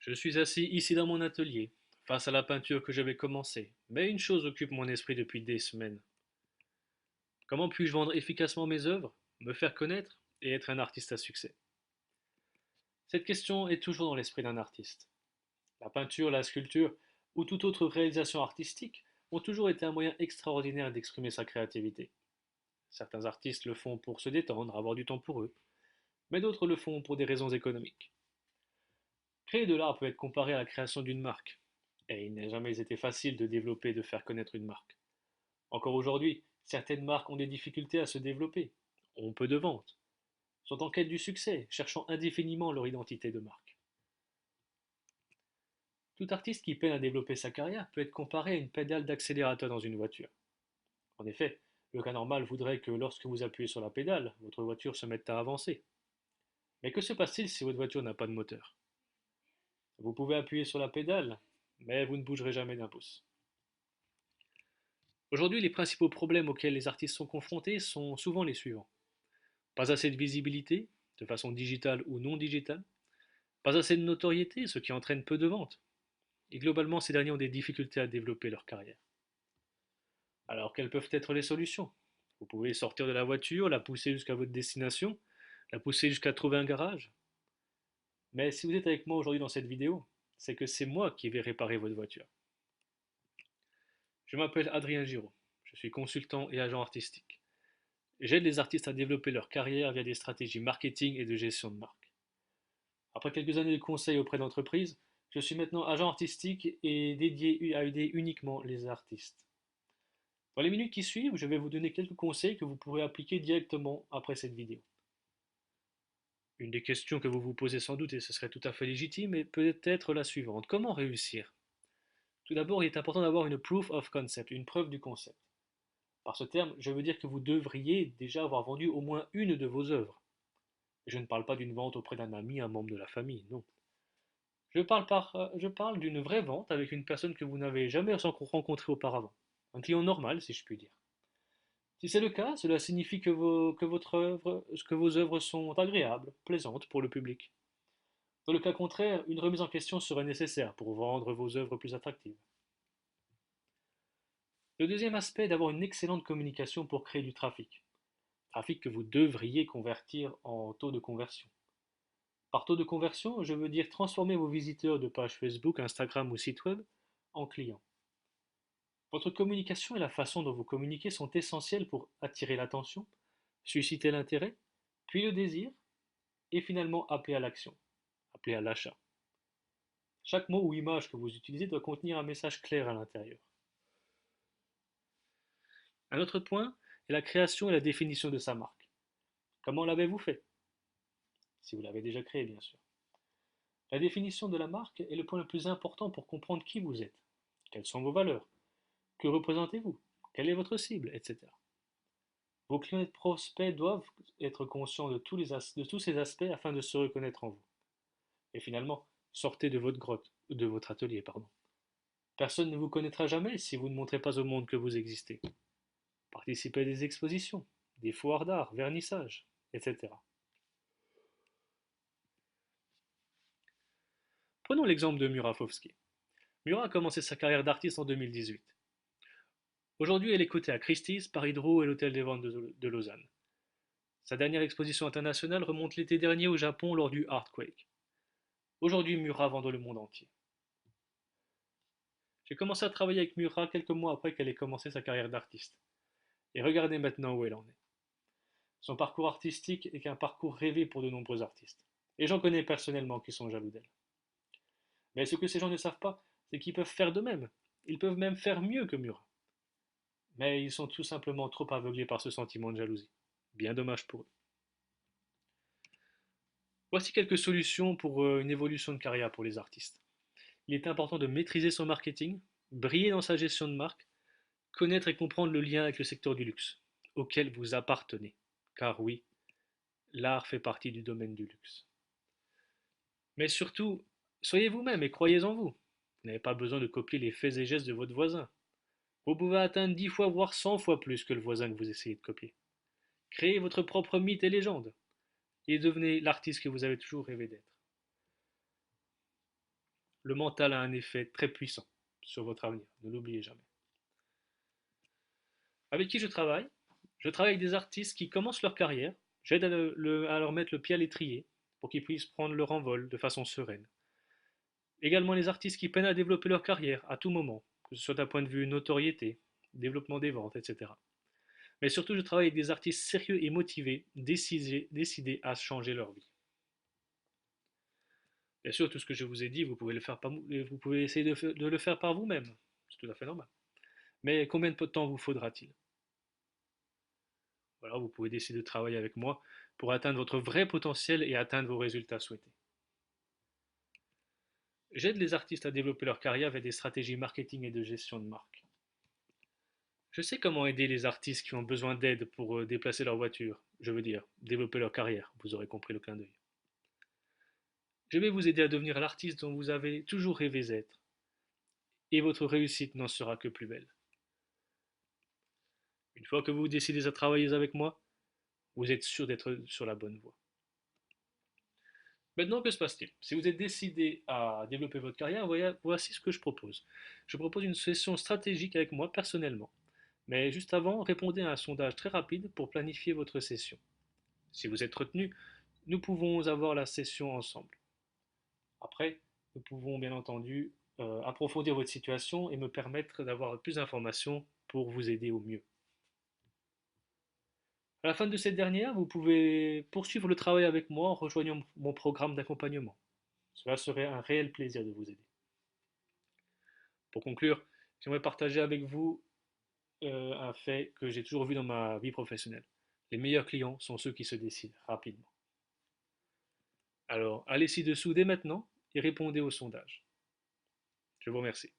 Je suis assis ici dans mon atelier, face à la peinture que je vais commencer, mais une chose occupe mon esprit depuis des semaines. Comment puis-je vendre efficacement mes œuvres, me faire connaître et être un artiste à succès? Cette question est toujours dans l'esprit d'un artiste. La peinture, la sculpture ou toute autre réalisation artistique ont toujours été un moyen extraordinaire d'exprimer sa créativité. Certains artistes le font pour se détendre, avoir du temps pour eux, mais d'autres le font pour des raisons économiques. Créer de l'art peut être comparé à la création d'une marque, et il n'a jamais été facile de développer et de faire connaître une marque. Encore aujourd'hui, certaines marques ont des difficultés à se développer, ont peu de ventes, sont en quête du succès, cherchant indéfiniment leur identité de marque. Tout artiste qui peine à développer sa carrière peut être comparé à une pédale d'accélérateur dans une voiture. En effet, le cas normal voudrait que lorsque vous appuyez sur la pédale, votre voiture se mette à avancer. Mais que se passe-t-il si votre voiture n'a pas de moteur? Vous pouvez appuyer sur la pédale, mais vous ne bougerez jamais d'un pouce. Aujourd'hui, les principaux problèmes auxquels les artistes sont confrontés sont souvent les suivants. Pas assez de visibilité, de façon digitale ou non digitale. Pas assez de notoriété, ce qui entraîne peu de ventes. Et globalement, ces derniers ont des difficultés à développer leur carrière. Alors, quelles peuvent être les solutions? Vous pouvez sortir de la voiture, la pousser jusqu'à votre destination, la pousser jusqu'à trouver un garage. Mais si vous êtes avec moi aujourd'hui dans cette vidéo, c'est que c'est moi qui vais réparer votre voiture. Je m'appelle Adrien Giraud. Je suis consultant et agent artistique. J'aide les artistes à développer leur carrière via des stratégies marketing et de gestion de marque. Après quelques années de conseils auprès d'entreprises, je suis maintenant agent artistique et dédié à aider uniquement les artistes. Dans les minutes qui suivent, je vais vous donner quelques conseils que vous pourrez appliquer directement après cette vidéo. Une des questions que vous vous posez sans doute, et ce serait tout à fait légitime, est peut-être la suivante. Comment réussir? Tout d'abord, il est important d'avoir une proof of concept, une preuve du concept. Par ce terme, je veux dire que vous devriez déjà avoir vendu au moins une de vos œuvres. Je ne parle pas d'une vente auprès d'un ami, un membre de la famille, non. Je parle d'une vraie vente avec une personne que vous n'avez jamais rencontrée auparavant. Un client normal, si je puis dire. Si c'est le cas, cela signifie que vos œuvres sont agréables, plaisantes pour le public. Dans le cas contraire, une remise en question serait nécessaire pour rendre vos œuvres plus attractives. Le deuxième aspect est d'avoir une excellente communication pour créer du trafic. Trafic que vous devriez convertir en taux de conversion. Par taux de conversion, je veux dire transformer vos visiteurs de pages Facebook, Instagram ou site web en clients. Votre communication et la façon dont vous communiquez sont essentielles pour attirer l'attention, susciter l'intérêt, puis le désir, et finalement appeler à l'action, appeler à l'achat. Chaque mot ou image que vous utilisez doit contenir un message clair à l'intérieur. Un autre point est la création et la définition de sa marque. Comment l'avez-vous fait? Si vous l'avez déjà créé, bien sûr. La définition de la marque est le point le plus important pour comprendre qui vous êtes, quelles sont vos valeurs, que représentez-vous, quelle est votre cible, etc. Vos clients et prospects doivent être conscients de tous ces aspects afin de se reconnaître en vous. Et finalement, sortez de votre grotte, de votre atelier, pardon. Personne ne vous connaîtra jamais si vous ne montrez pas au monde que vous existez. Participez à des expositions, des foires d'art, vernissages, etc. Prenons l'exemple de Murat Fovski. Murat a commencé sa carrière d'artiste en 2018. Aujourd'hui, elle est cotée à Christie's, Paris Drouot et l'Hôtel des Ventes de Lausanne. Sa dernière exposition internationale remonte l'été dernier au Japon lors du Artquake. Aujourd'hui, Murat vend dans le monde entier. J'ai commencé à travailler avec Murat quelques mois après qu'elle ait commencé sa carrière d'artiste. Et regardez maintenant où elle en est. Son parcours artistique est qu'un parcours rêvé pour de nombreux artistes. Et j'en connais personnellement qui sont jaloux d'elle. Mais ce que ces gens ne savent pas, c'est qu'ils peuvent faire de même. Ils peuvent même faire mieux que Murat. Mais ils sont tout simplement trop aveuglés par ce sentiment de jalousie. Bien dommage pour eux. Voici quelques solutions pour une évolution de carrière pour les artistes. Il est important de maîtriser son marketing, briller dans sa gestion de marque, connaître et comprendre le lien avec le secteur du luxe, auquel vous appartenez. Car oui, l'art fait partie du domaine du luxe. Mais surtout, soyez vous-même et croyez en vous. Vous n'avez pas besoin de copier les faits et gestes de votre voisin. Vous pouvez atteindre 10 fois, voire 100 fois plus que le voisin que vous essayez de copier. Créez votre propre mythe et légende, et devenez l'artiste que vous avez toujours rêvé d'être. Le mental a un effet très puissant sur votre avenir, ne l'oubliez jamais. Avec qui je travaille? Je travaille avec des artistes qui commencent leur carrière. J'aide à leur mettre le pied à l'étrier pour qu'ils puissent prendre leur envol de façon sereine. Également les artistes qui peinent à développer leur carrière à tout moment, que ce soit d'un point de vue notoriété, développement des ventes, etc. Mais surtout, je travaille avec des artistes sérieux et motivés, décidés à changer leur vie. Bien sûr, tout ce que je vous ai dit, vous pouvez le faire vous pouvez essayer de le faire par vous-même. C'est tout à fait normal. Mais combien de temps vous faudra-t-il? Voilà, vous pouvez décider de travailler avec moi pour atteindre votre vrai potentiel et atteindre vos résultats souhaités. J'aide les artistes à développer leur carrière avec des stratégies marketing et de gestion de marque. Je sais comment aider les artistes qui ont besoin d'aide pour déplacer leur voiture, je veux dire, développer leur carrière, vous aurez compris le clin d'œil. Je vais vous aider à devenir l'artiste dont vous avez toujours rêvé d'être, et votre réussite n'en sera que plus belle. Une fois que vous décidez à travailler avec moi, vous êtes sûr d'être sur la bonne voie. Maintenant, que se passe-t-il? Si vous êtes décidé à développer votre carrière, voici ce que je propose. Je propose une session stratégique avec moi personnellement. Mais juste avant, répondez à un sondage très rapide pour planifier votre session. Si vous êtes retenu, nous pouvons avoir la session ensemble. Après, nous pouvons bien entendu approfondir votre situation et me permettre d'avoir plus d'informations pour vous aider au mieux. À la fin de cette dernière, vous pouvez poursuivre le travail avec moi en rejoignant mon programme d'accompagnement. Cela serait un réel plaisir de vous aider. Pour conclure, j'aimerais partager avec vous un fait que j'ai toujours vu dans ma vie professionnelle. Les meilleurs clients sont ceux qui se décident rapidement. Alors, allez ci-dessous dès maintenant et répondez au sondage. Je vous remercie.